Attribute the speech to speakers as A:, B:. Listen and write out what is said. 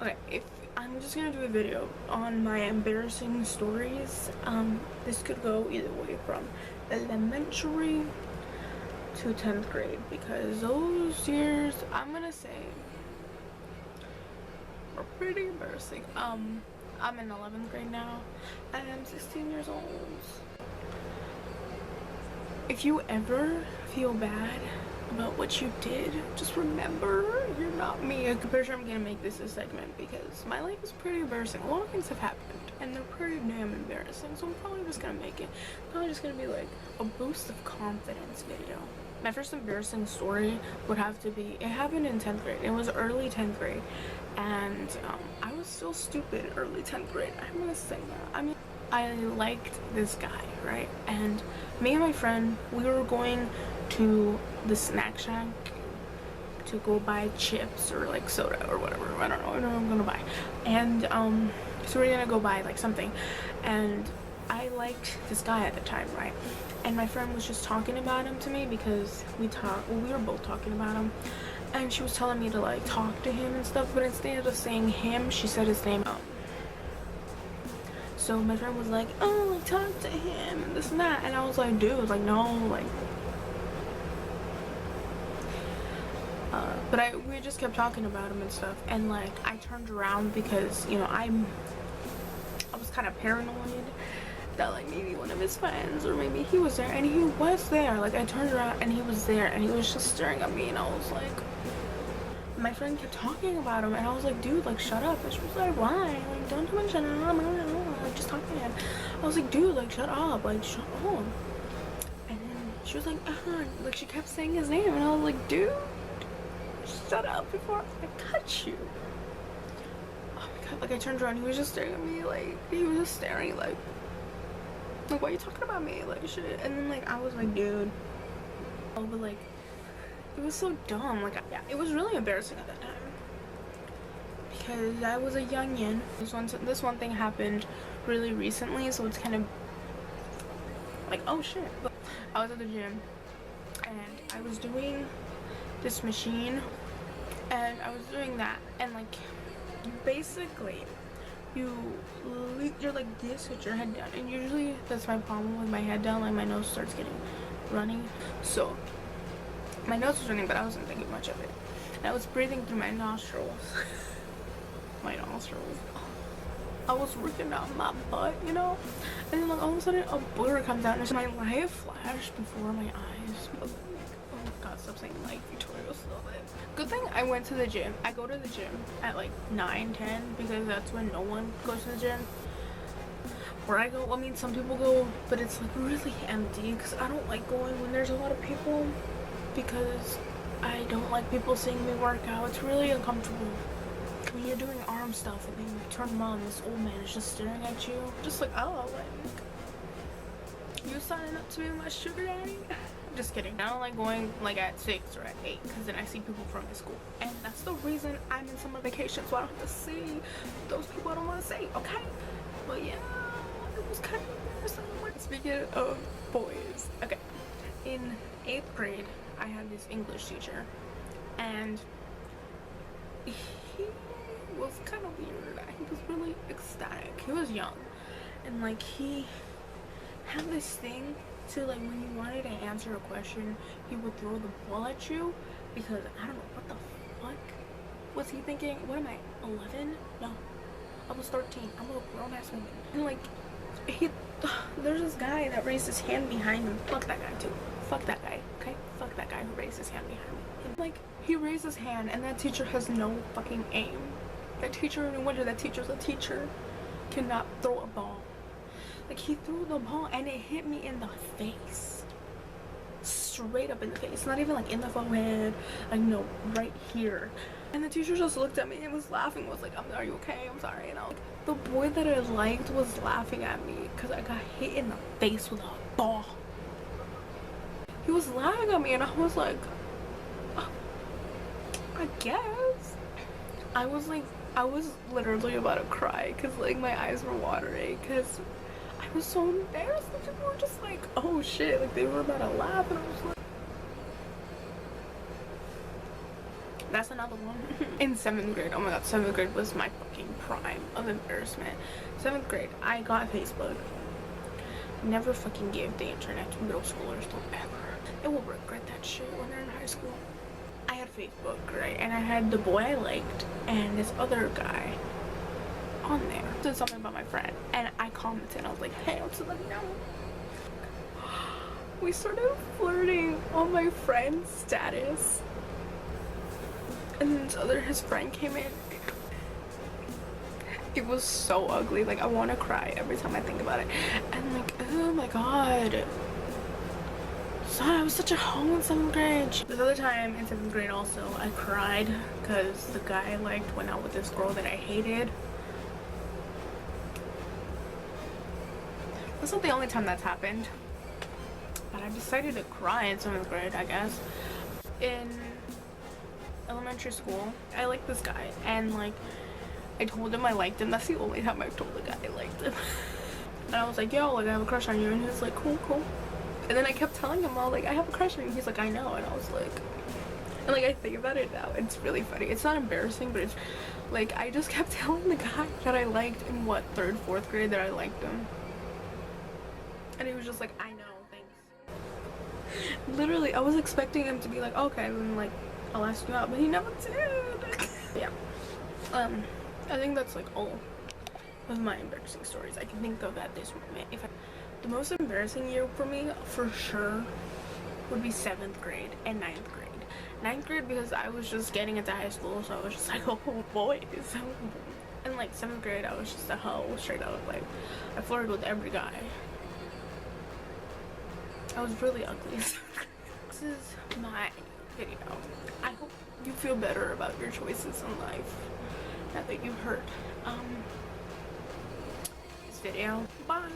A: Okay, if I'm just gonna do a video on my embarrassing stories. This could go either way, from elementary to 10th grade, because those years, I'm gonna say, were pretty embarrassing. I'm in 11th grade now, and I'm 16 years old. If you ever feel bad about what you did, just remember you're not me. I'm pretty sure I'm gonna make this a segment because my life is pretty embarrassing. A lot of things have happened and they're pretty damn embarrassing, so I'm probably just gonna make it. Probably just gonna be like a boost of confidence video. My first embarrassing story would have to be, it happened in 10th grade. It was early 10th grade, and I was still stupid early 10th grade. I'm gonna say that. I mean, I liked this guy, right? And me and my friend, we were going to the snack shack to go buy chips or like soda or whatever. I don't know what I'm gonna buy. And so we're gonna go buy like something, and I liked this guy at the time, right? And my friend was just talking about him to me because we were both talking about him, and she was telling me to like talk to him and stuff, but instead of saying him, she said his name. So my friend was like, oh, like, talk to him and this and that, and I was like, dude, like, no, like, but we just kept talking about him and stuff, and like I turned around because, you know, I was kind of paranoid that like maybe one of his friends or maybe he was there, and he was there. Like I turned around and he was there, and he was just staring at me, and I was like, my friend kept talking about him, and I was like, dude, like, shut up. And she was like, why? Like, don't tell me shut up. Like, just talking to him. I was like, dude, like, shut up. Like, shut up. And then she was like, like, she kept saying his name, and I was like, dude, shut up before I cut you. Oh my god, like, I turned around, he was just staring at me, like, he was just staring, like, why are you talking about me? Like, shit. And then, like, I was like, dude. Oh, but, like, it was so dumb. Like, yeah, it was really embarrassing at that time because I was a youngin. This one thing happened really recently, so it's kind of like, oh shit. But I was at the gym and I was doing this machine, and I was doing that, and like basically you're like this with your head down, and usually that's my problem with my head down. Like my nose starts getting runny, so my nose was running, but I wasn't thinking much of it. And I was breathing through my nostrils. My nostrils. I was working out my butt, you know? And then like all of a sudden a blur comes out, and my life flashed before my eyes. Oh my god, stop saying like, Victoria, stop it. Good thing I went to the gym. I go to the gym at like 9, 10, because that's when no one goes to the gym. Where I go, I mean, some people go, but it's like really empty, because I don't like going when there's a lot of people, because I don't like people seeing me work out. It's really uncomfortable when you're doing arm stuff and then you turn around, this old man is just staring at you, just like, oh, like, you signing up to be my sugar daddy? Just kidding. I don't like going like at 6 or at 8, because then I see people from my school, and that's the reason I'm in summer vacation, so I don't have to see those people I don't want to see, okay? But yeah, it was kind of embarrassing. Speaking of boys, okay, in 8th grade I had this English teacher, and he was kind of weird. He was really ecstatic. He was young, and like he had this thing to, like, when you wanted to answer a question, he would throw the ball at you, because I don't know what the fuck was he thinking. What am I, 11? No, I was 13. I'm a grown-ass woman. And like there's this guy that raised his hand behind him. Fuck that guy too. Fuck that guy, okay? Fuck that guy who raised his hand behind me. And like, he raised his hand, and that teacher has no fucking aim. That teacher, no wonder that teacher's a teacher, cannot throw a ball. Like, he threw the ball and it hit me in the face. Straight up in the face. Not even like in the forehead. Like, no, right here. And the teacher just looked at me and was laughing. Was like, are you okay? I'm sorry. You know, the boy that I liked was laughing at me because I got hit in the face with a ball. He was laughing at me, and I was like, oh, I guess. I was literally about to cry, because like my eyes were watering, because I was so embarrassed. People were just like, oh shit, like they were about to laugh, and I was like, That's another one. In 7th grade, oh my god, 7th grade was my fucking prime of embarrassment. 7th grade, I got Facebook. Never fucking give the internet to middle schoolers, don't ever. They will regret that shit when they're in high school. I had Facebook, right? And I had the boy I liked and this other guy on there. Said something about my friend, and I commented and I was like, hey, I'm just letting you know. We started flirting on my friend's status. And then his friend came in. It was so ugly. Like, I want to cry every time I think about it. And like, oh my god. Son, I was such a hoe in 7th grade. This other time in 7th grade also, I cried because the guy I liked went out with this girl that I hated. That's not the only time that's happened. But I decided to cry in 7th grade, I guess. In elementary school, I liked this guy, and like, I told him I liked him. That's the only time I've told the guy I liked him. And I was like, yo, like, I have a crush on you, and he was like, cool. And then I kept telling him, all like, I have a crush on you. He's like, I know. And I was like, and like, I think about it now, it's really funny. It's not embarrassing, but it's like, I just kept telling the guy that I liked in what, 3rd, 4th grade that I liked him. And he was just like, I know, thanks. Literally, I was expecting him to be like, okay, then like, I'll ask you out, but he never did. Yeah. I think that's like all of my embarrassing stories I can think of at this moment. The most embarrassing year for me, for sure, would be 7th grade and 9th grade. 9th grade because I was just getting into high school, so I was just like, oh boy. And like 7th grade, I was just a hoe, straight up. Like, I flirted with every guy. I was really ugly. This is my video. I hope you feel better about your choices in life now that you've heard this video. Bye.